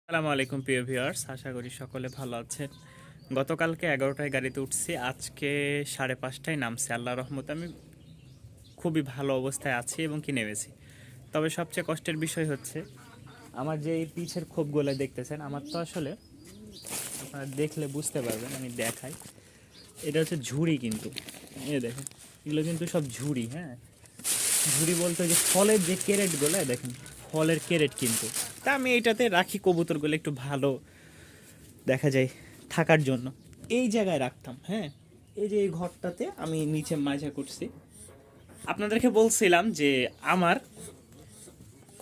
আসসালামু আলাইকুম প্রিয় ভিউয়ার্স, আশা করি সকলে ভালো আছেন। গতকালকে 11টায় গাড়িতে উঠছি, আজকে 5:30টায় নামছি। আল্লাহর রহমতে আমি খুবই ভালো অবস্থায় আছি এবং কি নেমেছি। তবে সবচেয়ে কষ্টের বিষয় হচ্ছে আমার যে এই পিছের খোপগুলো দেখতেছেন, আমার তো আসলে আপনারা দেখলে বুঝতে পারবেন, আমি দেখাই। এটা হচ্ছে ঝুড়ি, কিন্তু দেখেন এগুলো কিন্তু সব ঝুড়ি। হ্যাঁ, ঝুড়ি বলতে যে ফলের যে ক্যারেটগুলো দেখেন, ফলের ক্যারেট। কিন্তু তা আমি এইটাতে রাখি কবুতরগুলো একটু ভালো দেখা যায় থাকার জন্য, এই জায়গায় রাখতাম। হ্যাঁ, এই যে এই ঘরটাতে আমি নিচে মাজা করছি। আপনাদেরকে বলছিলাম যে আমার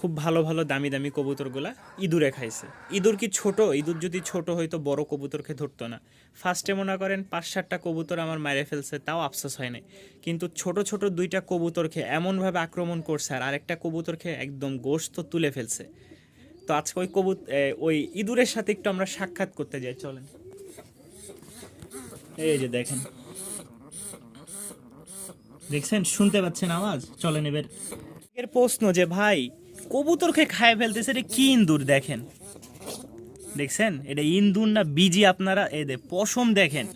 খুব ভালো ভালো দামি দামি কবুতরগুলা ইঁদুরে খাইছে। ইঁদুর কি ছোট? ইঁদুর যদি ছোট হয়তো বড় কবুতরকে ধরতো না। ফার্স্টে মনে করেন 5-7টা কবুতর আমার মারে ফেলছে, তাও আফসোস হয় নাই। কিন্তু ছোট ছোট 2টা কবুতরকে এমনভাবে আক্রমণ করছে, আর আরেকটা কবুতরকে একদম গোশত তুলে ফেলছে। তো আজকে ওই ইঁদুরের সাথে একটু আমরা সাক্ষাৎ করতে যাই, চলেন। এই যে দেখেন, দেখছেন, শুনতে পাচ্ছেন আওয়াজ? চলেন এবার এর প্রশ্ন যে ভাই কবুতরকে খায় ফেলতেছে, এটা কি ইন্দুর? দেখেন, দেখছেন এটা ইন্দুর না বিজি? আপনারা এই দে পশম দেখেন,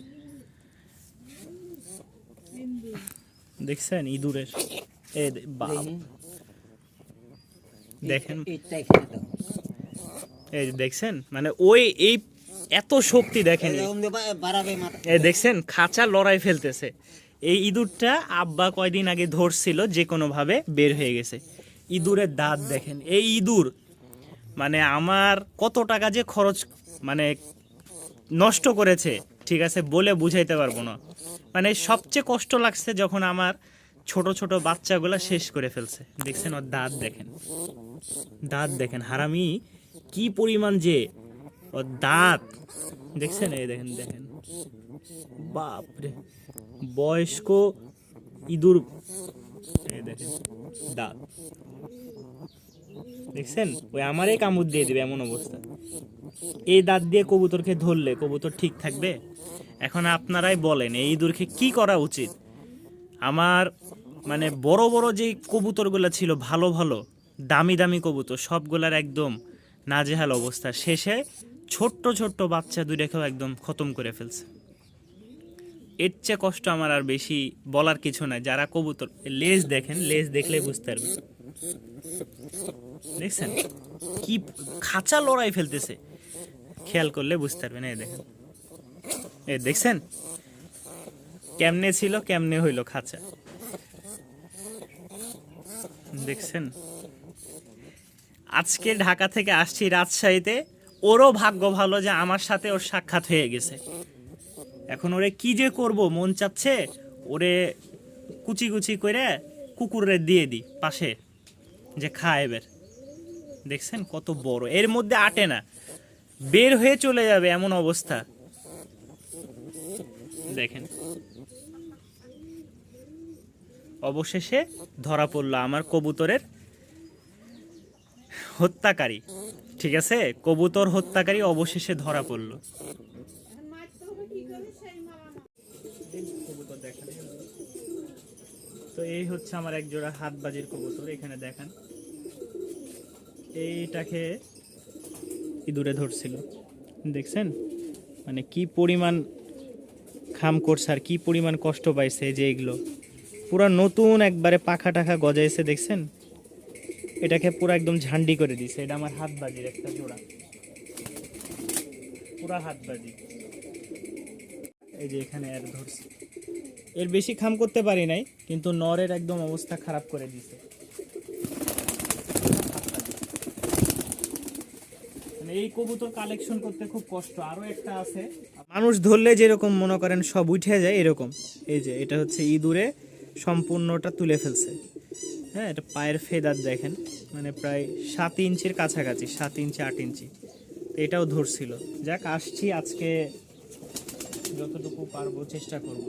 দেখছেন ইঁদুরের এই বাপ, দেখেন এই যে দেখছেন, মানে ওই এই এত শক্তি দেখেন। এই দেখছেন খাঁচা লড়াই ফেলতেছে। এই ইঁদুরটা আব্বা কয়দিন আগে ধরছিল, যে কোনো ভাবে বের হয়ে গেছে। ইঁদুরের দাঁত দেখেন। এই ইঁদুর মানে আমার কত টাকা যে খরচ মানে নষ্ট করেছে, ঠিক আছে, বলে বুঝাইতে পারবো না। মানে সবচেয়ে কষ্ট লাগছে যখন আমার ছোট ছোট বাচ্চাগুলা শেষ করে ফেলছে। দেখছেন ওর দাঁত দেখেন, দাঁত দেখেন হারামি কি পরিমাণ যে ওর দাঁত, দেখছেন? এই দেখেন, দেখেন বাপরে, বয়স্ক ইঁদুর। এই দেখেন দাঁত, দেখছেন? ওই আমারই কামড় দিয়ে দিবে এমন অবস্থা। এই দাঁত দিয়ে কবুতরকে ধরলে কবুতর ঠিক থাকবে? এখন আপনারাই বলেন এই ইঁদুরকে কি করা উচিত? আমার মানে বড় বড় যে কবুতরগুলো ছিল, ভালো ভালো দামি দামি কবুতর, সবগুলার একদম নাজেহাল অবস্থা। শেষে ছোট্ট ছোট্ট বাচ্চা 2টাকেও একদম খতম করে ফেলছে। এর চেয়ে কষ্ট আমার আর বেশি বলার কিছু নাই। যারা কবুতর, লেজ দেখেন, লেজ দেখলে বুঝতে পারবেন। দেখছেন কি খাঁচা লড়াই ফেলতেছে, খেয়াল করলে বুঝতে পারবেন। এই দেখেন, এই দেখছেন কেমনে ছিল, কেমনে হইলো খাঁচা, দেখছেন? আজকে ঢাকা থেকে আসছি রাজশাহীতে, ওরও ভাগ্য ভালো যে আমার সাথে ওর সাক্ষাৎ হয়ে গেছে। এখন ওরে কি যে করব, মন চাচ্ছে ওরে কুচি কুচি করে কুকুরে দিয়ে দিই পাশে, যে খায় এবার। দেখছেন কত বড়, এর মধ্যে আটে না, বের হয়ে চলে যাবে এমন অবস্থা। দেখেন অবশেষে ধরা পড়লো আমার কবুতরের হত্যাকারী। ঠিক আছে, কবুতর হত্যাকারী অবশেষে ধরা পড়লো। তো এই হচ্ছে আমার এক জোড়া হাতবাজির কবুতর। এখানে দেখেন এইটাকে ইঁদুরে ধরছিল, দেখছেন? মানে কি পরিমাণ খাম করছে আর কি পরিমাণ কষ্ট পাইছে। যে এগুলো পুরা নতুন একবারে পাখা টাখা গজাইছে, দেখছেন? এটাকে পুরো একদম ঝান্ডি করে দিছে। এটা আমার হাতবাজির একটা জোড়া, পুরা হাতবাজি। এই যে এখানে এর ধরছে, এর বেশি খাম করতে পারি নাই, কিন্তু নরের একদম অবস্থা খারাপ করে দিছে। এই কবুতর কালেকশন করতে খুব কষ্ট। আরো একটা আছে, মানুষ ধরলে যেরকম মনে করেন সব উঠে যায় এরকম। এই যে এটা হচ্ছে ইঁদুরে সম্পূর্ণটা তুলে ফেলছে। হ্যাঁ, এটা পায়ের ফেদার দেখেন, মানে প্রায় 7 ইঞ্চির কাছাকাছি, 7 ইঞ্চি 8 ইঞ্চি। এটাও ধরছিল। যাক, আসছি আজকে যতটুকু পারবো চেষ্টা করব।